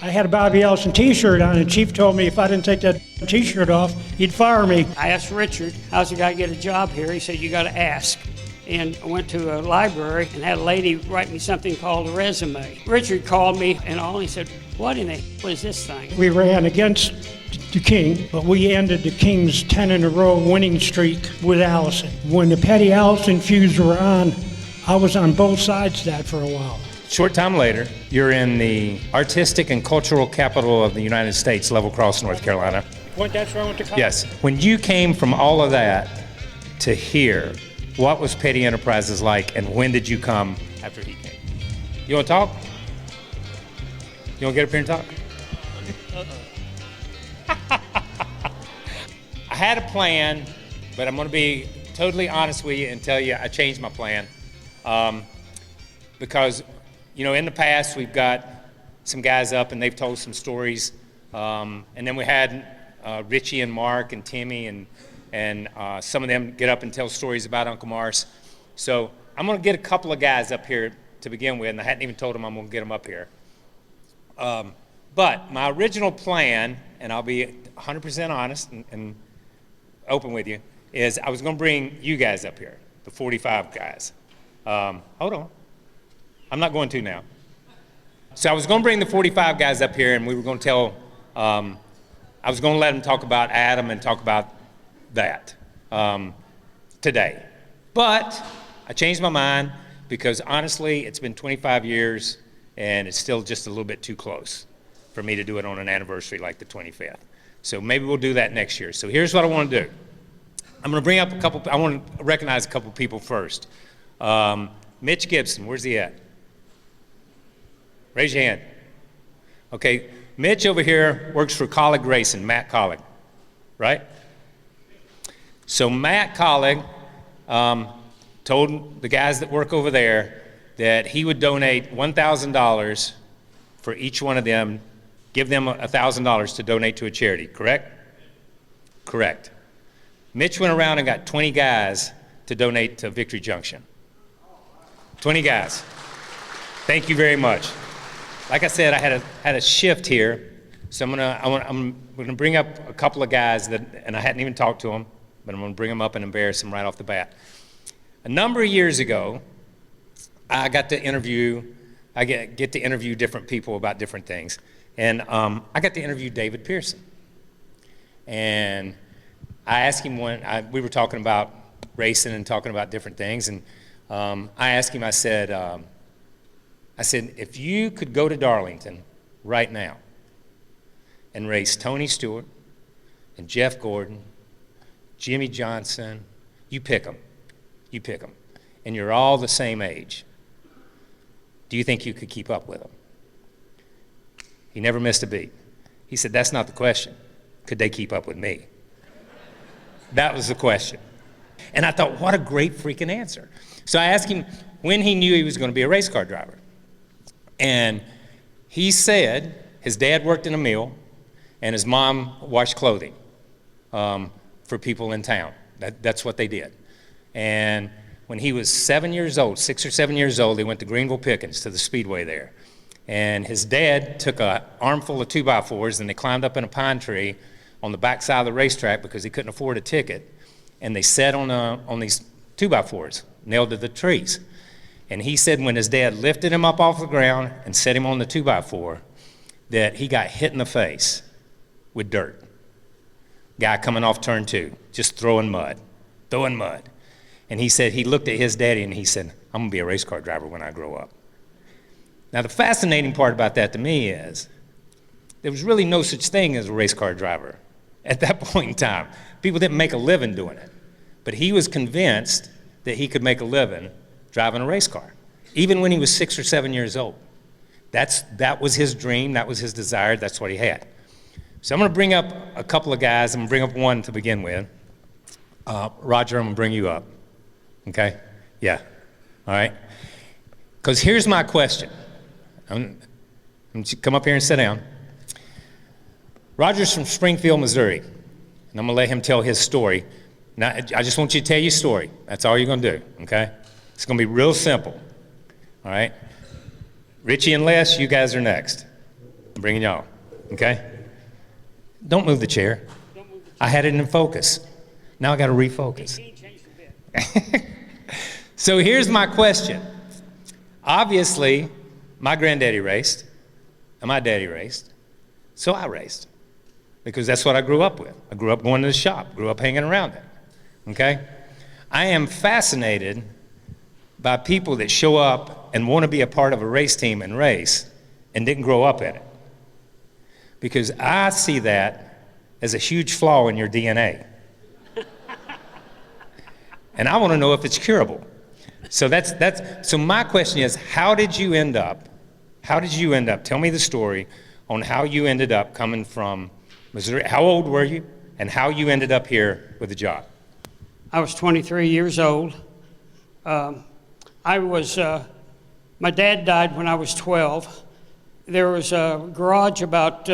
I had a Bobby Allison t-shirt on, and Chief told me if I didn't take that t-shirt off, he'd fire me. I asked Richard, how's the guy get a job here? He said, you got to ask. And I went to a library and had a lady write me something called a resume. Richard called me and he said, what in the hell is this thing? We ran against the King, but we ended the King's 10-in-a-row winning streak with Allison. When the Petty Allison feuds were on, I was on both sides of that for a while. Short time later, you're in the artistic and cultural capital of the United States, Level Cross, North Carolina. That's where I went to college. Yes. When you came from all of that to here, what was Petty Enterprises like, and when did you come after he came? You want to talk? You want to get up here and talk? I had a plan, but I'm going to be totally honest with you and tell you I changed my plan. Because, in the past we've got some guys up and they've told some stories. And then we had Ritchie and Mark and Timmy and some of them get up and tell stories about Uncle Mars. So I'm going to get a couple of guys up here to begin with, and I hadn't even told them I'm going to get them up here. But my original plan, and I'll be 100% honest and open with you, is I was going to bring you guys up here, the 45 guys. Hold on. I'm not going to now. So I was going to bring the 45 guys up here, and we were going to tell, I was going to let them talk about Adam and talk about that today. But I changed my mind because honestly, it's been 25 years and it's still just a little bit too close for me to do it on an anniversary like the 25th. So maybe we'll do that next year. So here's what I want to do. I'm going to bring up I want to recognize a couple people first. Mitch Gibson, where's he at? Raise your hand. Okay, Mitch over here works for Collig Racing, Matt Collig, right? So Matt Collig told the guys that work over there that he would donate $1,000 for each one of them, give them $1,000 to donate to a charity, correct? Correct. Mitch went around and got 20 guys to donate to Victory Junction. 20 guys. Thank you very much. Like I said, I had a shift here, so we're gonna bring up a couple of guys and I hadn't even talked to them, but I'm gonna bring them up and embarrass them right off the bat. A number of years ago, I get to interview different people about different things, and I got to interview David Pearson. And I asked him we were talking about racing and talking about different things, and I asked him, I said, if you could go to Darlington right now and race Tony Stewart and Jeff Gordon, Jimmy Johnson, you pick them, and you're all the same age, do you think you could keep up with them? He never missed a beat. He said, that's not the question. Could they keep up with me? That was the question. And I thought, what a great freaking answer. So I asked him when he knew he was going to be a race car driver. And he said his dad worked in a mill and his mom washed clothing for people in town. That's what they did. And when he was 7 years old, 6 or 7 years old, they went to Greenville Pickens to the speedway there. And his dad took an armful of 2x4s and they climbed up in a pine tree on the back side of the racetrack because he couldn't afford a ticket. And they sat on these 2x4s, nailed to the trees. And he said when his dad lifted him up off the ground and set him on the 2x4, that he got hit in the face with dirt. Guy coming off turn 2, just throwing mud. And he said he looked at his daddy and he said, I'm gonna be a race car driver when I grow up. Now the fascinating part about that to me is there was really no such thing as a race car driver at that point in time. People didn't make a living doing it. But he was convinced that he could make a living driving a race car, even when he was 6 or 7 years old. That was his dream, that was his desire, that's what he had. So I'm gonna bring up a couple of guys. I'm gonna bring up one to begin with. Roger, I'm gonna bring you up, okay? Yeah, all right? Because here's my question. I'm come up here and sit down. Roger's from Springfield, Missouri, and I'm gonna let him tell his story. Now, I just want you to tell your story. That's all you're gonna do, okay? It's gonna be real simple, all right? Ritchie and Les, you guys are next. I'm bringing y'all, okay? Don't move the chair. I had it in focus. Now I got to refocus. So here's my question. Obviously, my granddaddy raced, and my daddy raced, so I raced, because that's what I grew up with. I grew up going to the shop, grew up hanging around it, okay? I am fascinated by people that show up and want to be a part of a race team and race and didn't grow up in it, because I see that as a huge flaw in your DNA. And I want to know if it's curable. So so my question is, how did you end up, tell me the story on how you ended up coming from Missouri. How old were you, and how you ended up here with a job? I was 23 years old. My dad died when I was 12. There was a garage about,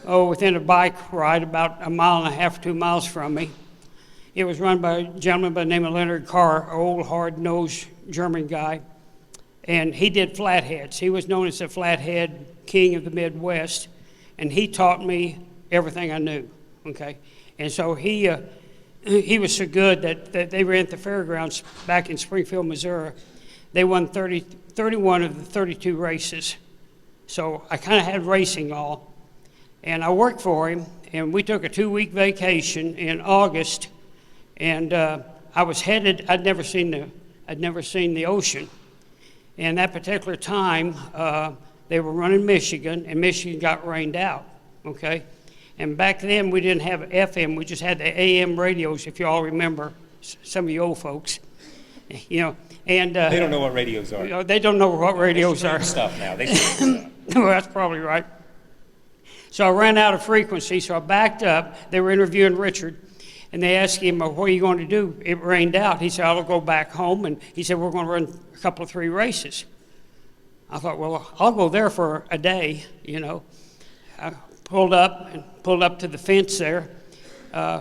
within a bike ride, about 1.5 miles, 2 miles from me. It was run by a gentleman by the name of Leonard Carr, an old, hard-nosed German guy, and he did flatheads. He was known as the flathead king of the Midwest, and he taught me everything I knew, okay? And so he was so good that they ran at the fairgrounds back in Springfield, Missouri. They won 31 of the 32 races. So I kind of had racing all. And I worked for him, and we took a 2-week vacation in August, and I was headed, I'd never seen the ocean. And that particular time, they were running Michigan, and Michigan got rained out, okay? And back then, we didn't have FM, we just had the AM radios, if you all remember, some of you old folks, you know. And they don't know what radios are. You know, they don't know what radios are. Stuff now. They stuff. Well, that's probably right. So I ran out of frequency, so I backed up. They were interviewing Richard, and they asked him, what are you going to do? It rained out. He said, I'll go back home, and he said, we're going to run a couple of 3 races. I thought, well, I'll go there for a day, you know. I pulled up to the fence there.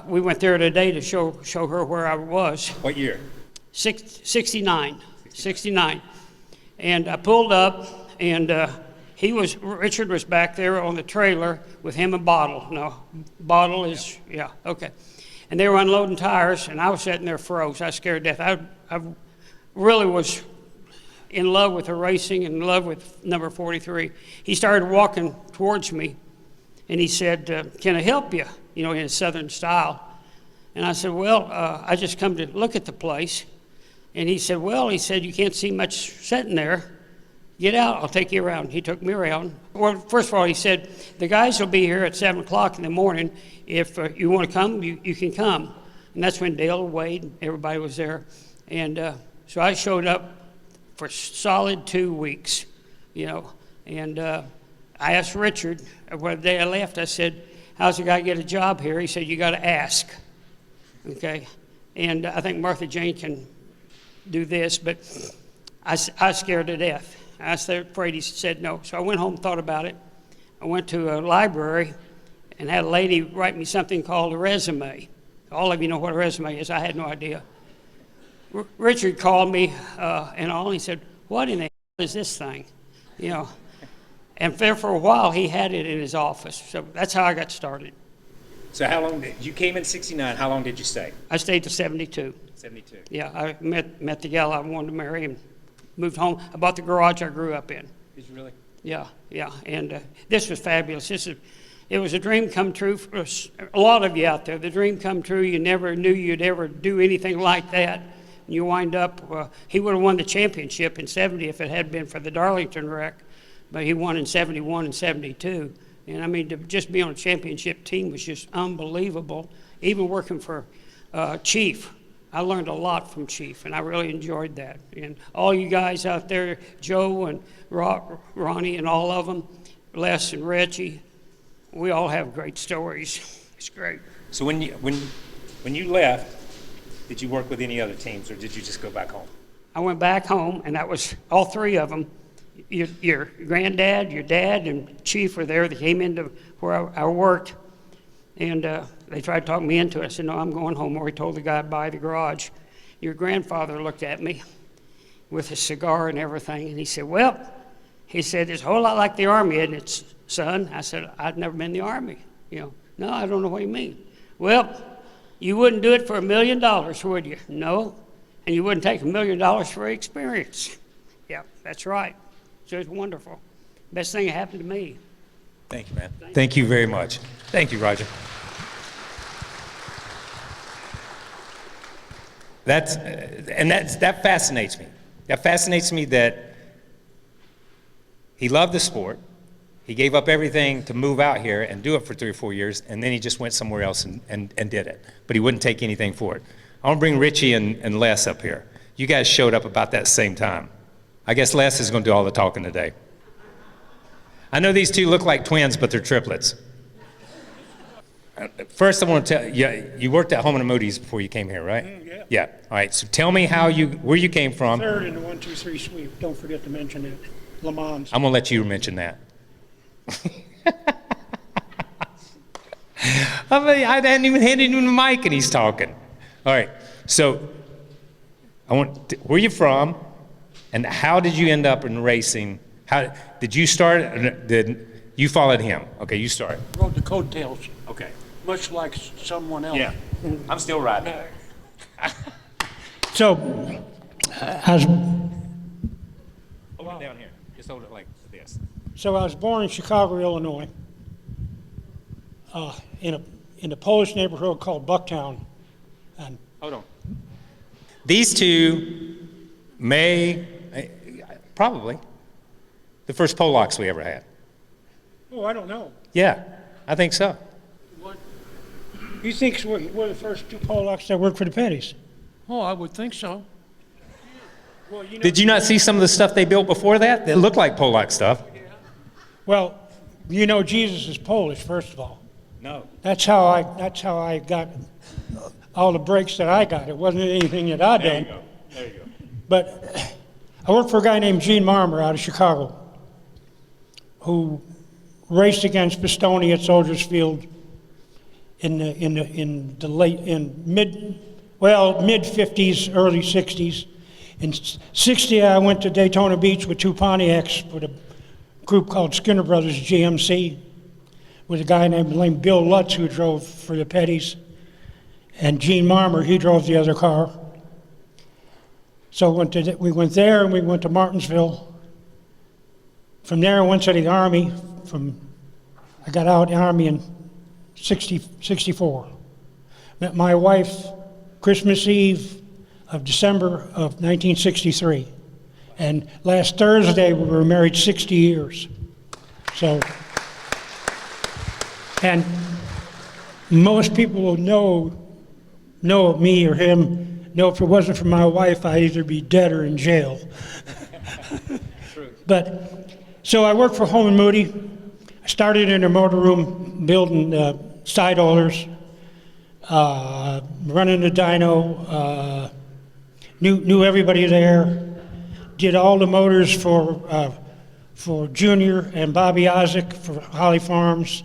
We went there today to show her where I was. What year? 69. And I pulled up, and Richard was back there on the trailer with him and Bottle. No, Bottle is, yeah, okay. And they were unloading tires, and I was sitting there froze. I was scared to death. I really was in love with the racing, in love with number 43. He started walking towards me, and he said, can I help you? You know, in a Southern style. And I said, well, I just come to look at the place. And he said, well, you can't see much sitting there. Get out, I'll take you around. He took me around. Well, first of all, he said, the guys will be here at 7 o'clock in the morning. If you want to come, you can come. And that's when Dale, Wade, everybody was there. And so I showed up for solid 2 weeks, you know. And I asked Richard, the day I left, I said, how's a guy get a job here? He said, you got to ask, okay? And I think Martha Jane can do this, but I was scared to death. I was afraid. He said no. So I went home and thought about it. I went to a library and had a lady write me something called a resume. All of you know what a resume is. I had no idea. Richard called me and all. He said, what in the hell is this thing? You know. And there for a while, he had it in his office. So that's how I got started. So how long you came in 69, how long did you stay? I stayed to 72. 72. Yeah, I met the gal I wanted to marry and moved home. I bought the garage I grew up in. Did you really? Yeah. And this was fabulous. It was a dream come true for a lot of you out there. The dream come true. You never knew you'd ever do anything like that. And you wind up, he would have won the championship in 70 if it had been for the Darlington wreck. But he won in 71 and 72. And I mean, to just be on a championship team was just unbelievable. Even working for Chief, I learned a lot from Chief, and I really enjoyed that. And all you guys out there, Joe and Ronnie and all of them, Les and Ritchie, we all have great stories. It's great. So when you left, did you work with any other teams, or did you just go back home? I went back home, and that was all 3 of them. Your granddad, your dad, and Chief were there. They came into where I worked, and they tried to talk me into it. I said, no, I'm going home. Or he told the guy by the garage. Your grandfather looked at me with a cigar and everything, and he said, well, he said, it's a whole lot like the Army, and it's son. I said, I've never been in the Army. No, I don't know what you mean. Well, you wouldn't do it for $1 million, would you? No. And you wouldn't take $1 million for experience. Yeah, that's right. So it's wonderful. Best thing that happened to me. Thank you, man. Thank you very much. Thank you, Roger. That fascinates me. That fascinates me that he loved the sport. He gave up everything to move out here and do it for 3 or 4 years, and then he just went somewhere else and did it. But he wouldn't take anything for it. I want to bring Ritchie and Les up here. You guys showed up about that same time. I guess Les is going to do all the talking today. I know these two look like twins, but they're triplets. First, I want to tell you, you worked at Home and Moody's before you came here, right? Yeah. Yeah. All right. So tell me where you came from. Third in the 1, 2, 3 sweep. Don't forget to mention it. Le Mans. I'm going to let you mention that. I hadn't even handed him the mic and he's talking. All right. So where are you from and how did you end up in racing? How did you start? Did you followed him? Okay, you start. Rode the coattails, Okay. much like someone else. Yeah. I'm still riding. So, I was Hold it down here. Just hold it like this. So I was born in Chicago, Illinois, in a Polish neighborhood called Bucktown. And Hold on. These two probably the first Polacks we ever had. I don't know. Yeah, I think so. What? You think we're the first 2 Polacks that worked for the Petties? Oh, I would think so. Well, Did you not see some of the stuff they built before that? That looked like Polack stuff. Well, Jesus is Polish, first of all. No. That's how I got all the breaks that I got. It wasn't anything that I did. There you go. But I worked for a guy named Gene Marmer out of Chicago, who raced against Pistone at Soldiers Field in the mid 50s, early 60s. In '60, I went to Daytona Beach with 2 Pontiacs with a group called Skinner Brothers GMC, with a guy named Bill Lutz who drove for the Petties, and Gene Marmer, he drove the other car. So we went there and we went to Martinsville. From there, I went to the Army. I got out of the Army in 64. Met my wife Christmas Eve of December of 1963. And last Thursday, we were married 60 years. So, and most people will know me or him, know if it wasn't for my wife, I'd either be dead or in jail. But, so I worked for Home and Moody. I started in a motor room building side oilers, running the dyno, knew everybody there, did all the motors for Junior and Bobby Isaac for Holly Farms.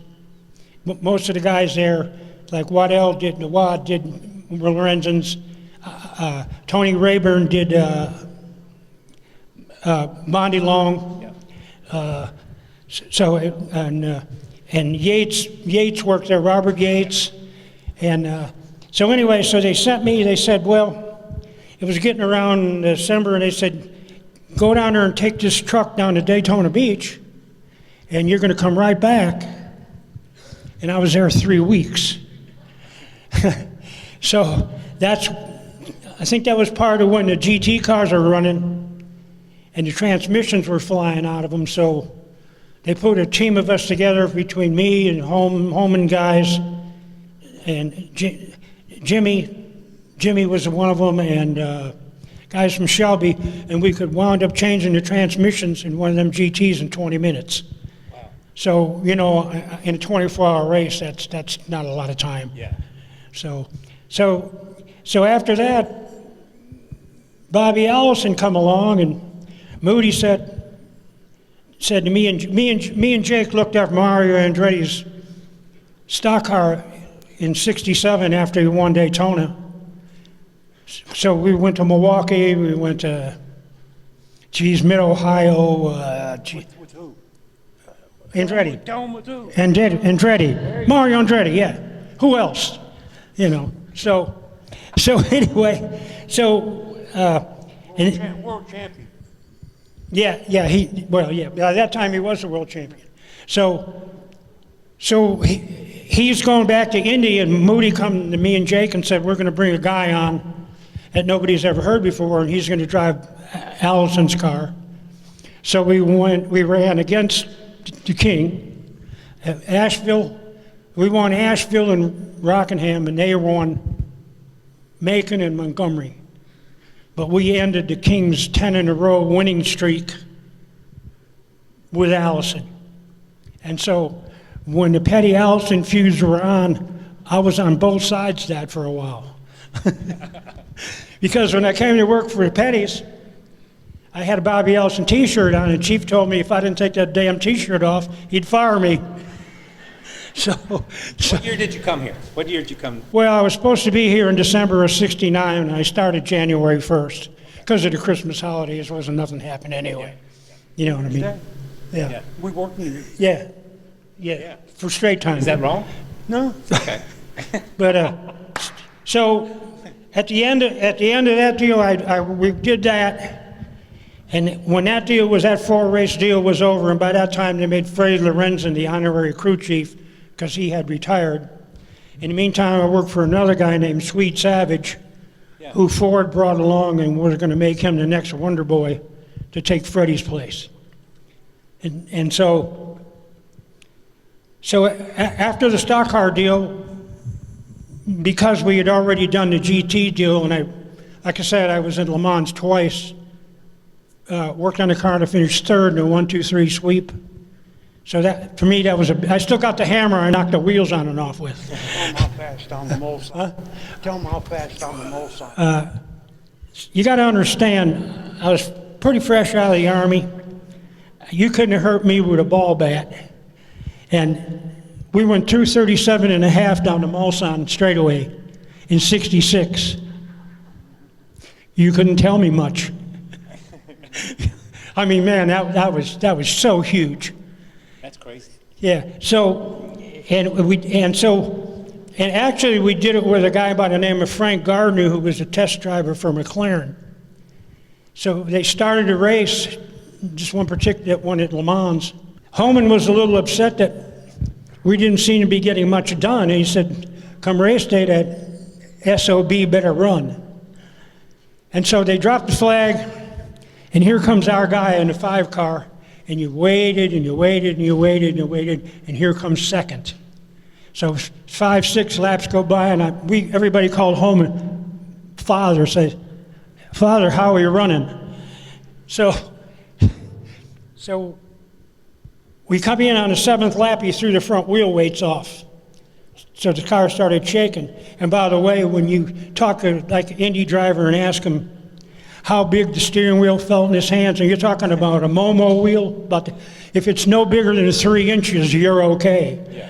Most of the guys there, like Waddell did Nawad, did Lorenzens. Tony Rayburn did Monty Long. And Yates worked there, Robert Yates. And so anyway, so they said, well, it was getting around December, and they said, go down there and take this truck down to Daytona Beach, and you're going to come right back. And I was there 3 weeks. So I think that was part of when the GT cars were running, and the transmissions were flying out of them. So they put a team of us together between me and Holman guys, and Jimmy was one of them, and guys from Shelby, and we could wound up changing the transmissions in one of them GTs in 20 minutes. Wow. So, in a 24-hour race, that's not a lot of time. Yeah. So after that, Bobby Allison come along, and Moody said to me and Jake looked up Mario Andretti's stock car in '67 after he won Daytona. So we went to Milwaukee, we went to, Mid-Ohio. With who? Andretti. Thelma too. Andretti. Mario Andretti, yeah. Who else? You know, so anyway, World champion. yeah, by that time he was the world champion. So he's going back to Indy, and Moody come to me and Jake and said, we're going to bring a guy on that nobody's ever heard before, and he's going to drive Allison's car. So we ran against the King at Asheville. We won Asheville and Rockingham, and they won Macon and Montgomery. But we ended the King's 10 in a row winning streak with Allison. And so when the Petty Allison feuds were on, I was on both sides of that for a while. Because when I came to work for the Pettys, I had a Bobby Allison t-shirt on, and Chief told me if I didn't take that damn t-shirt off, he'd fire me. So What year did you come here? What year did you come? well, I was supposed to be here in December of '69, and I started January 1st. Because of the Christmas holidays, wasn't nothing happened anyway. You know what I mean? Yeah. We worked in Yeah. For straight time. Is that wrong? No. Okay. But so at the end of that deal, we did that, and when that 4-race deal was over, and by that time they made Freddie Lorenzen the honorary crew chief because he had retired. In the meantime, I worked for another guy named Swede Savage, who Ford brought along and was going to make him the next Wonder Boy to take Freddie's place. And so after the stock car deal, because we had already done the GT deal, and like I said, I was in Le Mans twice, worked on the car to finish third in a 1-2-3 sweep. So that, for me, I still got the hammer I knocked the wheels on and off with. Tell them how fast on the mole side. Tell them how fast on the mole side. You got to understand, I was pretty fresh out of the Army. You couldn't have hurt me with a ball bat. And we went 237 and a half down the Mulsanne straightaway in '66. You couldn't tell me much. I mean, man, that was so huge. That's crazy. Yeah. So, and actually we did it with a guy by the name of Frank Gardner, who was a test driver for McLaren. So they started a race, just one particular one at Le Mans. Homan was a little upset that we didn't seem to be getting much done. And he said, come race day, that SOB better run. And so they dropped the flag, and here comes our guy in the 5 car, and you waited, and you waited, and you waited, and you waited, and here comes second. So 5, 6 laps go by, and everybody called home, and Father says, Father, how are you running? So we come in on the 7th lap, he threw the front wheel weights off. So the car started shaking. And by the way, when you talk like an Indy driver and ask him how big the steering wheel felt in his hands, and you're talking about a Momo wheel, if it's no bigger than 3 inches, you're okay. Yeah.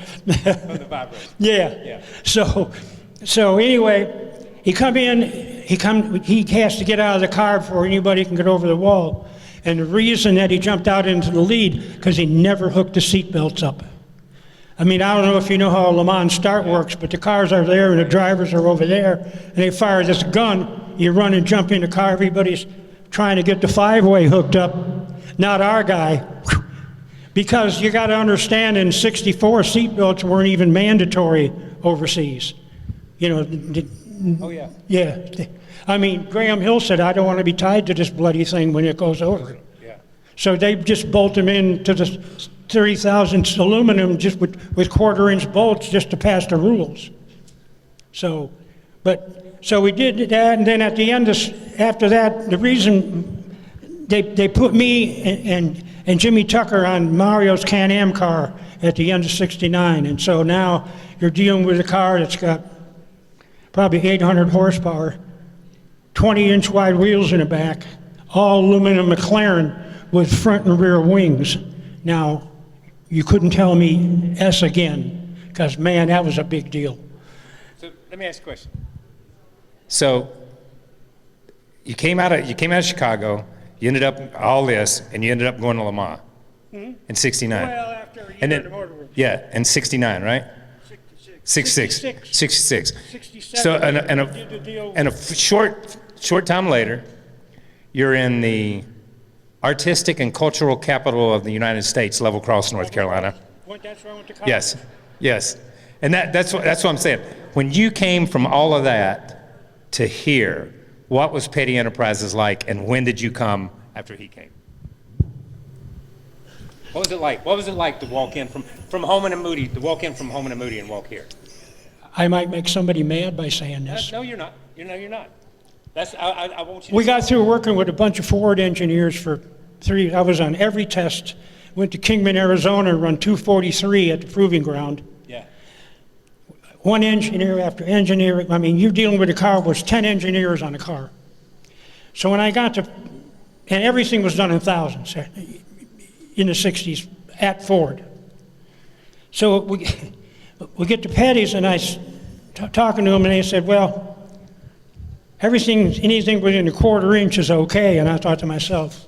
From the vibrator. Yeah. So anyway, he has to get out of the car before anybody can get over the wall. And the reason that he jumped out into the lead, because he never hooked the seat belts up. I mean, I don't know if you know how a Le Mans start works, but the cars are there and the drivers are over there, and they fire this gun, you run and jump in the car, everybody's trying to get the 5-way hooked up, not our guy. Because you got to understand, in '64, seat belts weren't even mandatory overseas. You know. Oh, yeah. Yeah. I mean, Graham Hill said, I don't want to be tied to this bloody thing when it goes over. Yeah. So they just bolt them into the 30,000 aluminum just with 1/4-inch bolts just to pass the rules. So we did that, and then at the end, after that, the reason they put me and Jimmy Tucker on Mario's Can-Am car at the end of '69, and so now you're dealing with a car that's got probably 800 horsepower, 20-inch wide wheels in the back, all aluminum McLaren with front and rear wings. Now, you couldn't tell me S again, because man, that was a big deal. So let me ask you a question. So you came out of Chicago, you ended up all this, and you ended up going to Le Mans in '69. Well, after a year And in the then, motor room. yeah, and 69, right? 66. 66. 67. So, Did the deal. and a short time later, you're in the artistic and cultural capital of the United States, Level Cross, North Carolina. That's where I went to college. Yes, yes. And that's what I'm saying. When you came from all of that to here, what was Petty Enterprises like, and when did you come after he came? What was it like? What was it like to walk in from Holman and Moody, to walk in from Holman and Moody and walk here? I might make somebody mad by saying this. No, you're not. You're not. I want you to. We got through working with a bunch of Ford engineers for I was on every test. Went to Kingman, Arizona, run 243 at the proving ground. Yeah. One engineer after engineer. I mean, you're dealing with a car, was 10 engineers on a car. So when I got to, and everything was done in thousands in the 60s at Ford. So we get to Petty's, and talking to them, and they said, well, anything within a quarter inch is okay. And I thought to myself,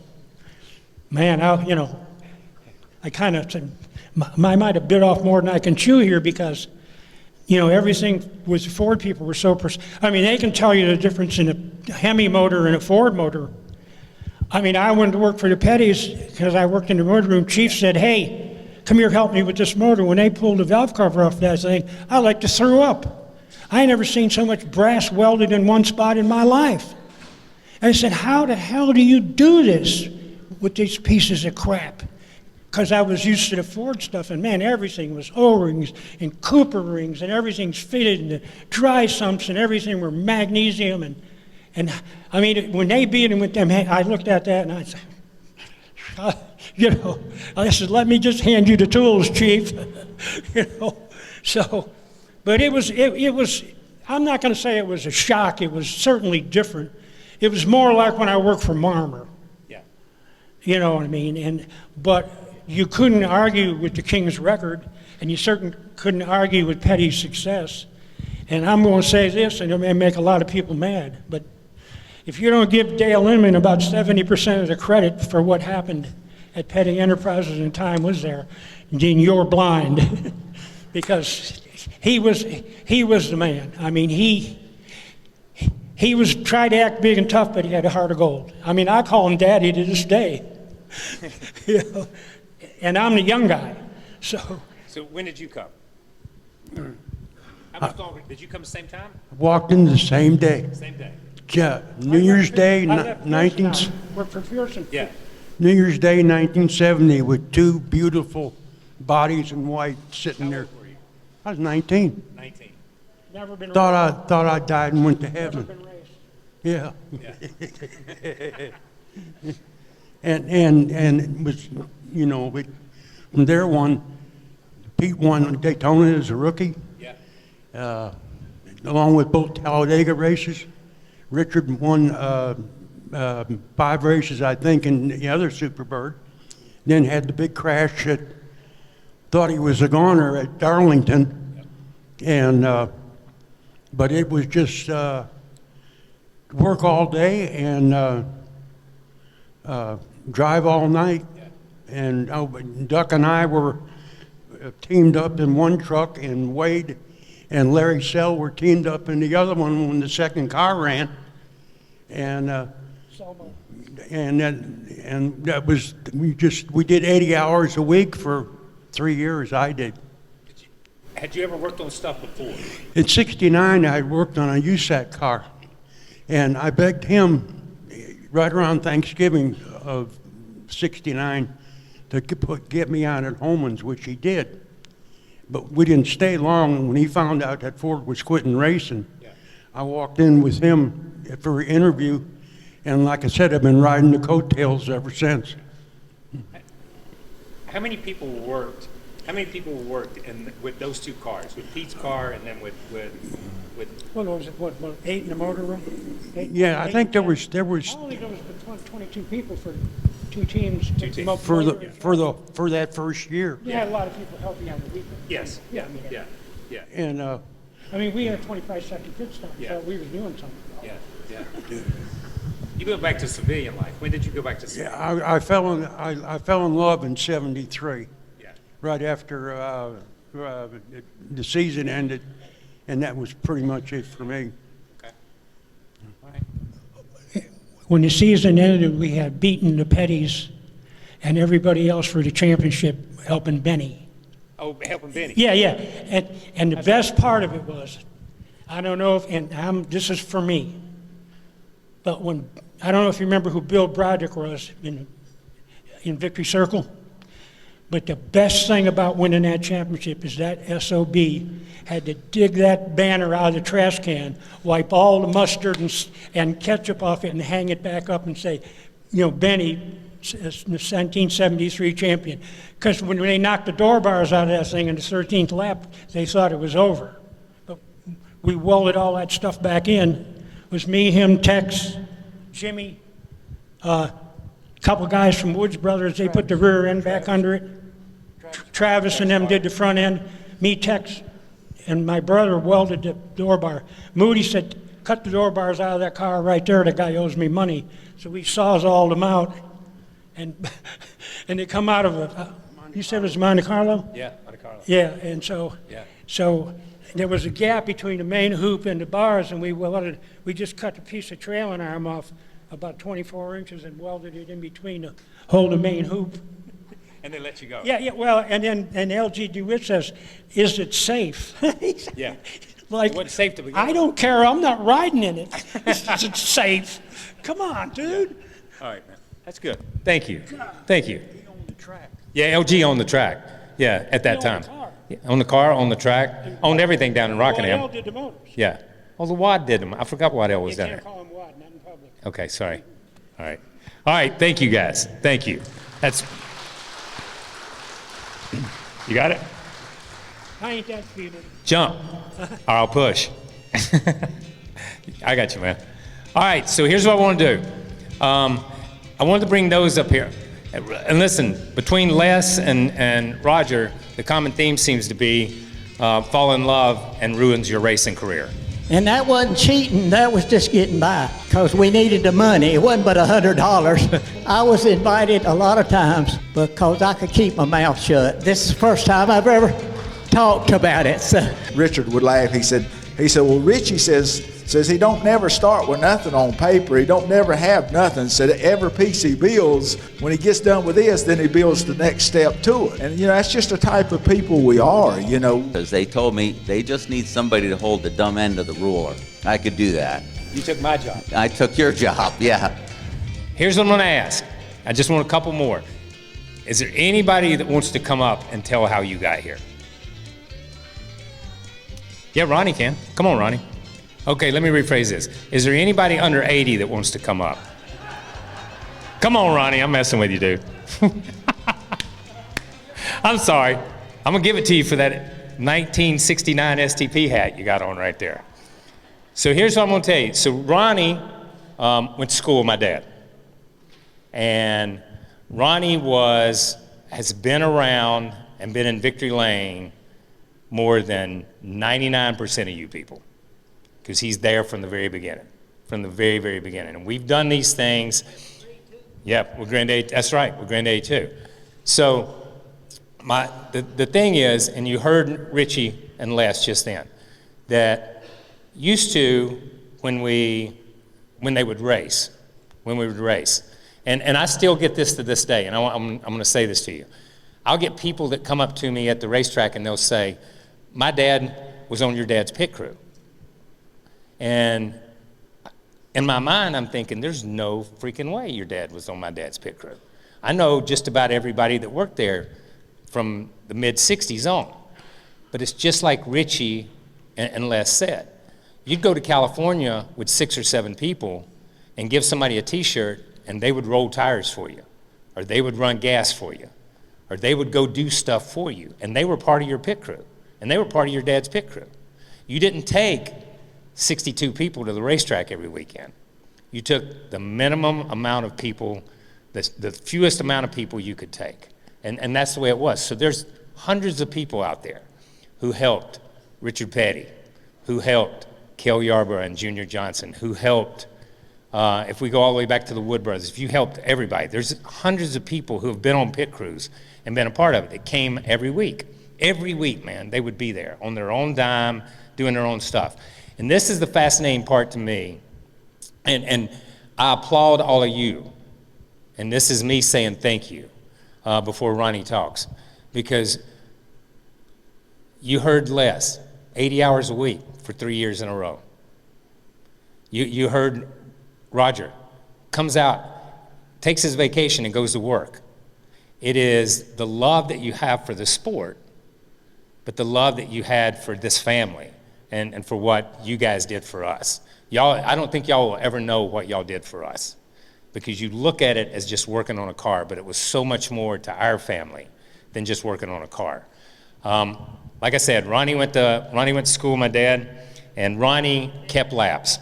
man, I kind of said, I might have bit off more than I can chew here, because, everything with the Ford people were so I mean, they can tell you the difference in a Hemi motor and a Ford motor. I mean, I went to work for the Petty's because I worked in the motor room. Chief said, hey, come here, help me with this motor. When they pulled the valve cover off that thing, I like to throw up. I ain't never seen so much brass welded in one spot in my life. And I said, how the hell do you do this with these pieces of crap? Because I was used to the Ford stuff, and man, everything was O-rings and Cooper rings, and everything's fitted in the dry sumps, and everything were magnesium, and I mean, when they beat him with them, I looked at that and I said, I said, let me just hand you the tools, Chief. So, but it was. I'm not going to say it was a shock. It was certainly different. It was more like when I worked for Marmer. Yeah. You know what I mean? But you couldn't argue with the King's record, and you certainly couldn't argue with Petty's success. And I'm going to say this, and it may make a lot of people mad, but if you don't give Dale Inman about 70% of the credit for what happened at Petty Enterprises and time was there, then you're blind. Because he was the man. I mean, he was tried to act big and tough, but he had a heart of gold. I mean, I call him Daddy to this day. And I'm the young guy. So when did you come? How much longer? Did you come the same time? Walked in the same day. Same day. Yeah, New Year's Day, Worked for Pearson. Yeah. New Year's Day, 1970, with two beautiful bodies in white sitting there. How old were you? I was 19. 19. Never been Thought I died and went to Never heaven. been raised. Yeah. Yeah. And it was, from there Pete won Daytona as a rookie, Yeah. along with both Talladega races. Richard won 5 races, I think, in the other Superbird. Then had the big crash that thought he was a goner at Darlington. And, but it was just work all day and drive all night. And Duck and I were teamed up in one truck, and Wade and Larry Sell were teamed up in the other one when the second car ran. And that was, we did 80 hours a week for 3 years. I did. Had you ever worked on stuff before? In '69, I worked on a USAC car, and I begged him right around Thanksgiving of '69 to get me on at Holman's, which he did. But we didn't stay long. When he found out that Ford was quitting racing, I walked in with him for an interview, and like I said, I've been riding the coattails ever since. How many people worked with those two cars, with Pete's car and then with What was it, what, 8 in the motor room? Yeah, I think there was. I only think there was 22 people for two teams. For that first year. You had a lot of people helping on the weekend. Yes. Yeah, I mean, Yeah. And I mean, we had a 25-second pit stop, Yeah. so we were doing something. Yeah. You go back to civilian life. When did you go back to civilian? yeah, I fell in love in '73. Yeah. right after the season ended, and that was pretty much it for me. Okay. All right. When the season ended, we had beaten the Petties and everybody else for the championship, helping Benny. Oh, helping Benny. Yeah, yeah. And the best part of it was, I don't know if, this is for me, but I don't know if you remember who Bill Broderick was in Victory Circle, but the best thing about winning that championship is that SOB had to dig that banner out of the trash can, wipe all the mustard and ketchup off it, and hang it back up and say, Benny, the 1973 champion. Because when they knocked the door bars out of that thing in the 13th lap, they thought it was over. But we welded all that stuff back in. It was me, him, Tex, Jimmy, a couple guys from Woods Brothers. They put the rear end back under it. Travis and them did the front end. Me, Tex, and my brother welded the door bar. Moody said, cut the door bars out of that car right there. The guy owes me money. So we sawzalled them out. And they come out of you said it was Monte Carlo? Yeah, Monte Carlo. Yeah, and so there was a gap between the main hoop and the bars, and we just cut a piece of trailing arm off about 24 inches and welded it in between to hold the main hoop. And they let you go. Yeah. Well, and LG DeWitt says, is it safe? Yeah. Like, it wasn't safe to begin I don't care, I'm not riding in it. It's safe. Come on, dude. All right, man. That's good. Thank you. Thank you. He owned the track. Yeah, LG owned the track. Yeah, at that time. On the car, on the track, owned everything down in Rockingham. Waddell did the motors. Yeah. Oh, the Wad did them. I forgot Waddell was You down can't there. call him Wad, not in public. Okay, sorry. All right. All right, thank you guys. Thank you. You got it? I ain't that feeble. Jump, or I'll push. I got you, man. All right, so here's what I want to do. I wanted to bring those up here. And listen, between Les and Roger, the common theme seems to be fall in love and ruins your racing career. And that wasn't cheating, that was just getting by, because we needed the money. It wasn't but $100. I was invited a lot of times because I could keep my mouth shut. This is the first time I've ever talked about it. So. Richard would laugh. He said, well, Ritchie says he don't never start with nothing on paper. He don't never have nothing. Said every piece he builds, when he gets done with this, then he builds the next step to it. And, that's just the type of people we are, Because they told me they just need somebody to hold the dumb end of the ruler. I could do that. You took my job. I took your job, yeah. Here's what I'm going to ask. I just want a couple more. Is there anybody that wants to come up and tell how you got here? Yeah, Ronnie can. Come on, Ronnie. Okay, let me rephrase this. Is there anybody under 80 that wants to come up? Come on, Ronnie. I'm messing with you, dude. I'm sorry. I'm going to give it to you for that 1969 STP hat you got on right there. So here's what I'm going to tell you. So Ronnie went to school with my dad. And Ronnie has been around and been in Victory Lane more than 99% of you people, because he's there from the very beginning, from the very, very beginning. And we've done these things. Yep, we're Grand that's right, we're Grand A2. So the thing is, and you heard Ritchie and Les just then, that used to, when we would race, and I still get this to this day, and I'm going to say this to you. I'll get people that come up to me at the racetrack and they'll say, my dad was on your dad's pit crew. And in my mind, I'm thinking, there's no freaking way your dad was on my dad's pit crew. I know just about everybody that worked there from the mid-'60s on. But it's just like Ritchie and Les said. You'd go to California with 6 or 7 people and give somebody a T-shirt, and they would roll tires for you, or they would run gas for you, or they would go do stuff for you, and they were part of your pit crew, and they were part of your dad's pit crew. You didn't take 62 people to the racetrack every weekend. You took the minimum amount of people, the fewest amount of people you could take, and that's the way it was. So there's hundreds of people out there who helped Richard Petty, who helped Cale Yarborough and Junior Johnson, who helped if we go all the way back to the Wood Brothers, if you helped everybody, there's hundreds of people who have been on pit crews and been a part of it. It came every week. Every week, man, they would be there on their own dime, doing their own stuff. And this is the fascinating part to me. And I applaud all of you. And this is me saying thank you before Ronnie talks. Because you heard Les, 80 hours a week for 3 years in a row. You heard Roger, comes out, takes his vacation and goes to work. It is the love that you have for the sport, but the love that you had for this family and for what you guys did for us. Y'all, I don't think y'all will ever know what y'all did for us, because you look at it as just working on a car, but it was so much more to our family than just working on a car. Like I said, Ronnie went to school with my dad, and Ronnie kept laps,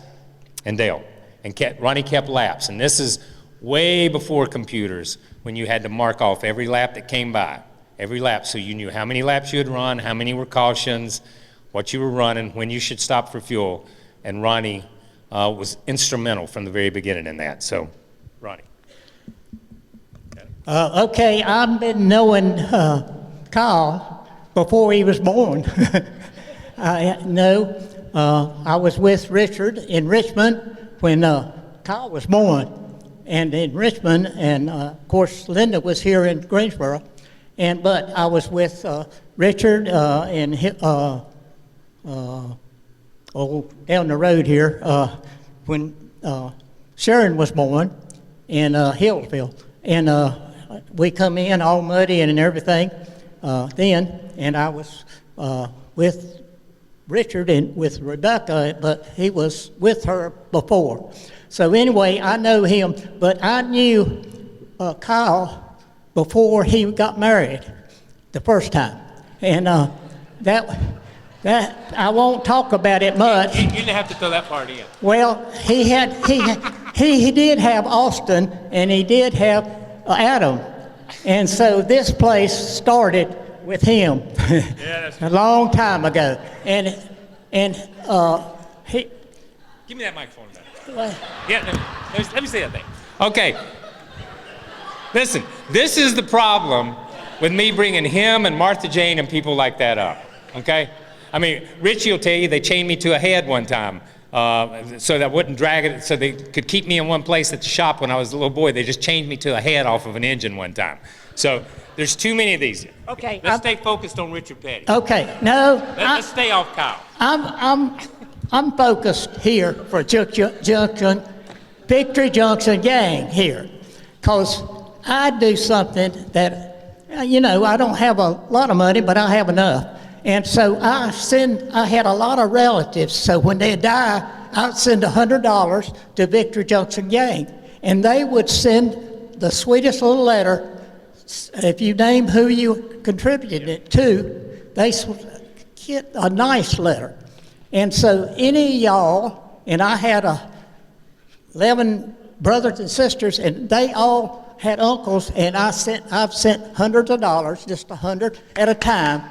and Dale, and Ronnie kept laps. And this is way before computers, when you had to mark off every lap that came by, every lap, so you knew how many laps you had run, how many were cautions, what you were running, when you should stop for fuel. And Ronnie was instrumental from the very beginning in that. So, Ronnie. Okay, I've been knowing Kyle before he was born. I was with Richard in Richmond when Kyle was born, and in Richmond, and of course Linda was here in Greensboro, but I was with Richard down the road here when Sharon was born in Hillsville, and we come in all muddy and everything then, and I was with Richard and with Rebecca, but he was with her before. So anyway, I know him, but I knew Kyle before he got married the first time, and that I won't talk about it much. You didn't have to throw that part in. Well, he did have Austin, and he did have Adam, and so this place started with him a long time ago, and he. Give me that microphone back. Let me say that thing. Okay. Listen, this is the problem with me bringing him and Martha Jane and people like that up. Okay. I mean, Ritchie will tell you they chained me to a head one time so that I wouldn't drag it, so they could keep me in one place at the shop when I was a little boy. They just chained me to a head off of an engine one time. So there's too many of these. Okay. Let's stay focused on Richard Petty. Okay. No. Let's stay off Kyle. I'm focused here for Junction, Victory Junction Gang here, because I do something that, I don't have a lot of money, but I have enough. And so I had a lot of relatives, so when they die, I'd send $100 to Victory Junction Gang. And they would send the sweetest little letter. If you name who you contributed it to, they get a nice letter. And so any of y'all, and I had 11 brothers and sisters, and they all had uncles, and I've sent hundreds of dollars, just 100 at a time.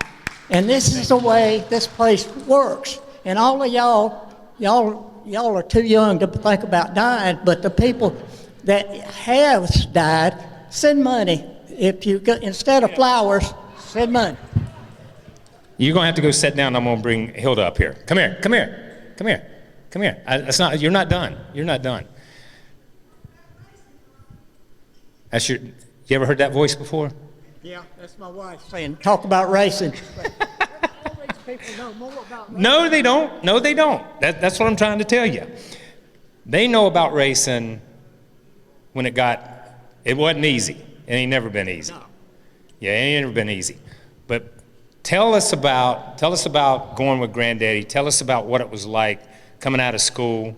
And this is the way this place works. And all of y'all are too young to think about dying, but the people that have died, send money. If you go, instead of flowers, send money. You're going to have to go sit down. I'm going to bring Hilda up here. Come here. You're not done. You're not done. You ever heard that voice before? Yeah, that's my wife saying, talk about racing. All these people know more about racing. No, they don't. No, they don't. That's what I'm trying to tell you. They know about racing when it wasn't easy. It ain't never been easy. No. Yeah, it ain't never been easy. But tell us about going with Granddaddy. Tell us about what it was like coming out of school.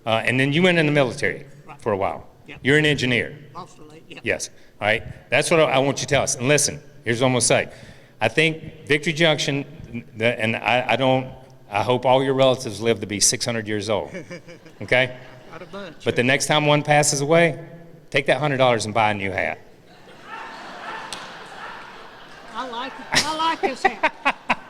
And then you went in the military for a while. Yep. You're an engineer. Absolutely, yeah. Yes. All right. That's what I want you to tell us. And listen, here's what I'm going to say. I think Victory Junction, and I hope all your relatives live to be 600 years old. Okay? Got a bunch. But the next time one passes away, take that $100 and buy a new hat. I like this hat.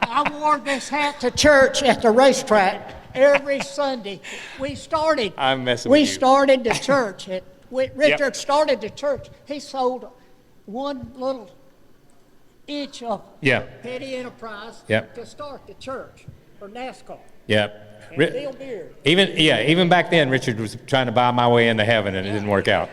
I wore this hat to church at the racetrack every Sunday. We started. I'm messing with We you. started the church. Richard started the church. He sold one little inch of Yeah. Petty Enterprise Yep. to start the church for NASCAR. Yeah. And Bill Beard. Even back then, Richard was trying to buy my way into heaven, and it didn't work out.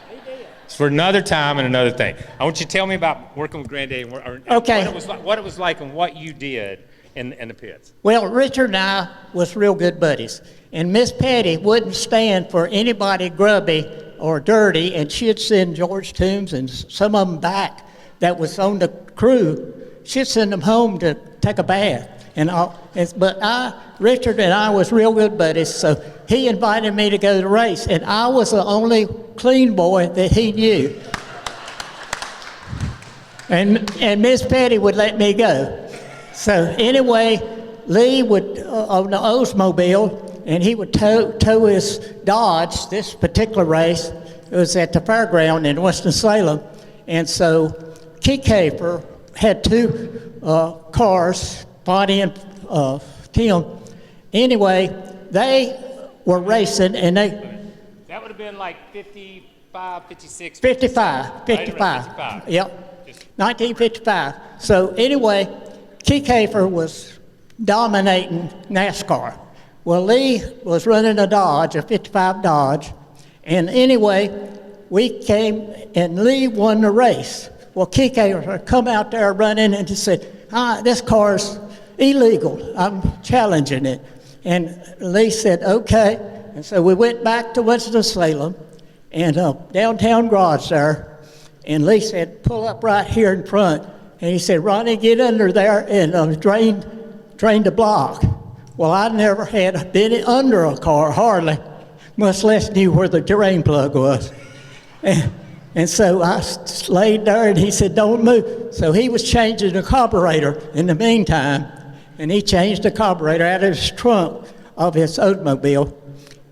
He did. It's for another time and another thing. I want you to tell me about working with Granddaddy and Okay. what it was like and what you did in the pits. Well, Richard and I was real good buddies, and Miss Petty wouldn't stand for anybody grubby or dirty, and she'd send George Toombs and some of them back that was on the crew. She'd send them home to take a bath. But Richard and I was real good buddies, so he invited me to go to the race, and I was the only clean boy that he knew. And Miss Petty would let me go. So anyway, Lee would on the Oldsmobile, and he would tow his Dodge. This particular race, it was at the fairground in Winston-Salem, and so Keycaper had two cars, Bonnie and Tim. Anyway, they were racing, and That would have been like 55, 56. 55. Yep. 1955. So anyway, Keycaper was dominating NASCAR. Well, Lee was running a Dodge, a 55 Dodge, and anyway, we came and Lee won the race. Well, Keycaper come out there running and he said, this car's illegal. I'm challenging it. And Lee said, okay. And so we went back to Winston-Salem and downtown garage there. And Lee said, pull up right here in front. And he said, Ronnie, get under there and drain the block. Well, I never had been under a car, hardly, much less knew where the drain plug was. And so I laid there, and he said, don't move. So he was changing the carburetor in the meantime, and he changed the carburetor out of his trunk of his Oldsmobile.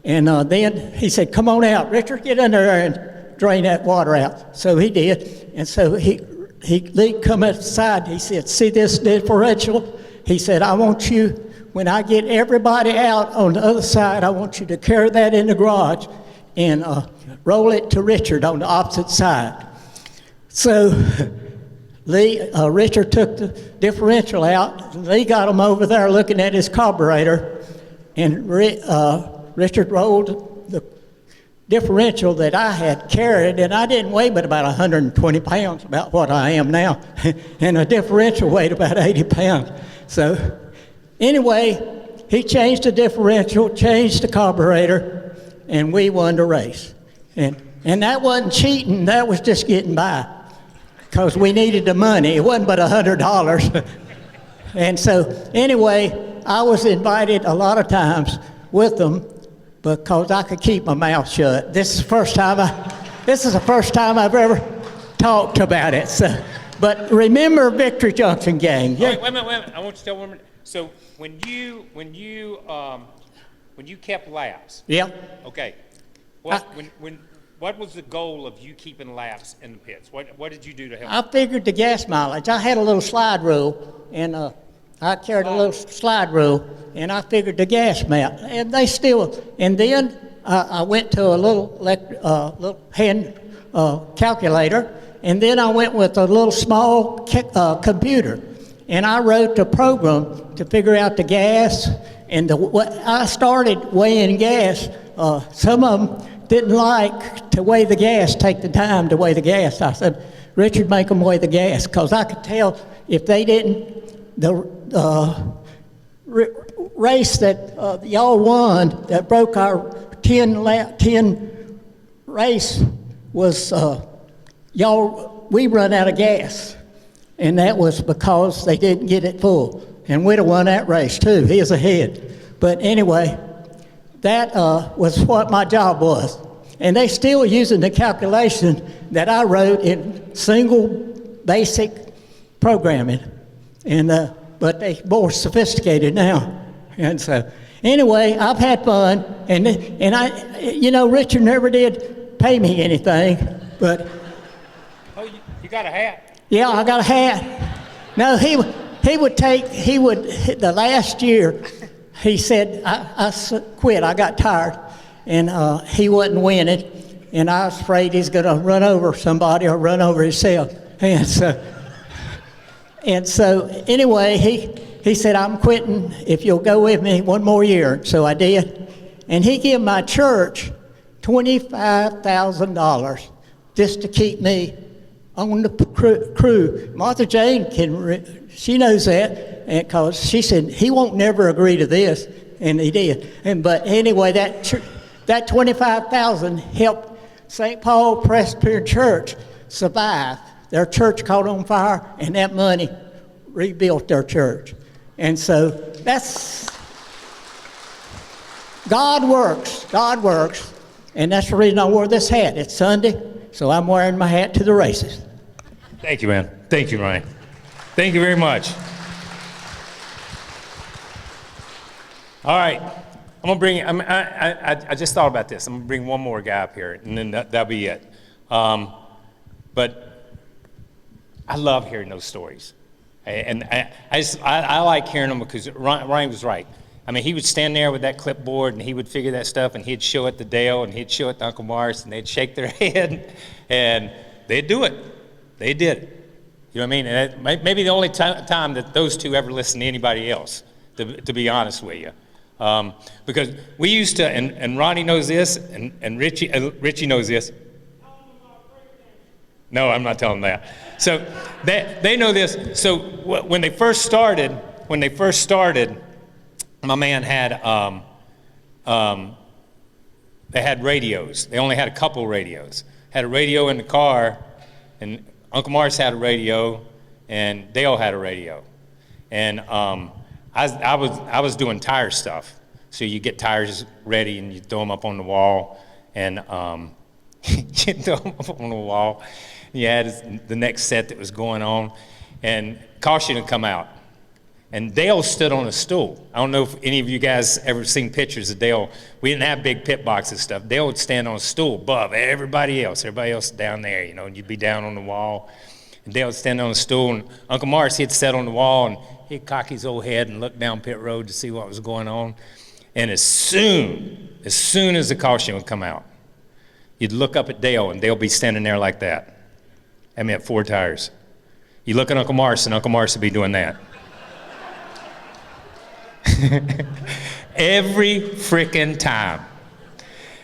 And then he said, come on out, Richard, get in there and drain that water out. So he did. And so Lee come outside, he said, see this differential? He said, I want you, when I get everybody out on the other side, I want you to carry that in the garage and roll it to Richard on the opposite side. So Richard took the differential out. Lee got him over there looking at his carburetor, and Richard rolled the differential that I had carried, and I didn't weigh but about 120 pounds, about what I am now, and a differential weighed about 80 pounds. So anyway, he changed the differential, changed the carburetor, and we won the race. And that wasn't cheating, that was just getting by, because we needed the money. It wasn't but $100. And so anyway, I was invited a lot of times with them because I could keep my mouth shut. This is the first time I've ever talked about it. So, but remember Victory Junction gang. Yeah. Wait a minute. I want you to tell 1 minute. So when you kept laps. Yeah. Okay. What was the goal of you keeping laps in the pits? What did you do to help? I figured the gas mileage. I had a little slide rule, and I carried a little slide rule, and I figured the gas map. And they still. And then I went to a little hand calculator, and then I went with a little small computer, and I wrote the program to figure out the gas. And I started weighing gas. Some of them didn't like to weigh the gas, take the time to weigh the gas. I said, Richard, make them weigh the gas, because I could tell if they didn't, the race that y'all won that broke our 10 race was we run out of gas. And that was because they didn't get it full. And we'd have won that race too. He was ahead. But anyway, that was what my job was. And they still using the calculation that I wrote in single basic programming. And but they're more sophisticated now. And so anyway, I've had fun. And I, Richard never did pay me anything, but. Oh, you got a hat? Yeah, I got a hat. No, he would the last year, he said, quit. I got tired. And he wasn't winning. And I was afraid he's going to run over somebody or run over himself. And so anyway, he said, I'm quitting if you'll go with me one more year. So I did. And he gave my church $25,000 just to keep me on the crew. Martha Jane, she knows that, because she said, he won't never agree to this, and he did. But anyway, that $25,000 helped St. Paul Presbyterian Church survive. Their church caught on fire, and that money rebuilt their church. And so that's, God works, and that's the reason I wore this hat. It's Sunday, so I'm wearing my hat to the races. Thank you, man. Thank you, Ryan. Thank you very much. All right. I'm going to bring, I just thought about this. I'm going to bring one more guy up here, and then that'll be it. But I love hearing those stories. And I like hearing them because Ryan was right. I mean, he would stand there with that clipboard, and he would figure that stuff, and he'd show it to Dale, and he'd show it to Uncle Morris, and they'd shake their head, and they'd do it. They did it. You know what I mean? And maybe the only time that those two ever listened to anybody else, to be honest with you. Because we used to, and Ronnie knows this, and Ritchie knows this. No, I'm not telling them that. So they know this. So when they first started, my man had, they had radios. They only had a couple radios. Had a radio in the car, and Uncle Morris had a radio, and Dale had a radio. And I was doing tire stuff. So you get tires ready, and you throw them up on the wall, and you throw them up on the wall. You had the next set that was going on, and caution would come out. And Dale stood on a stool. I don't know if any of you guys ever seen pictures of Dale. We didn't have big pit boxes stuff. Dale would stand on a stool above everybody else. Everybody else down there, you know, and you'd be down on the wall. And Dale would stand on a stool, and Uncle Morris, he'd sit on the wall, and he'd cock his old head and look down pit road to see what was going on. And as soon as the caution would come out, you'd look up at Dale, and Dale would be standing there like that. I mean, at 4 tires. You look at Uncle Morris, and Uncle Morris would be doing that. Every frickin' time.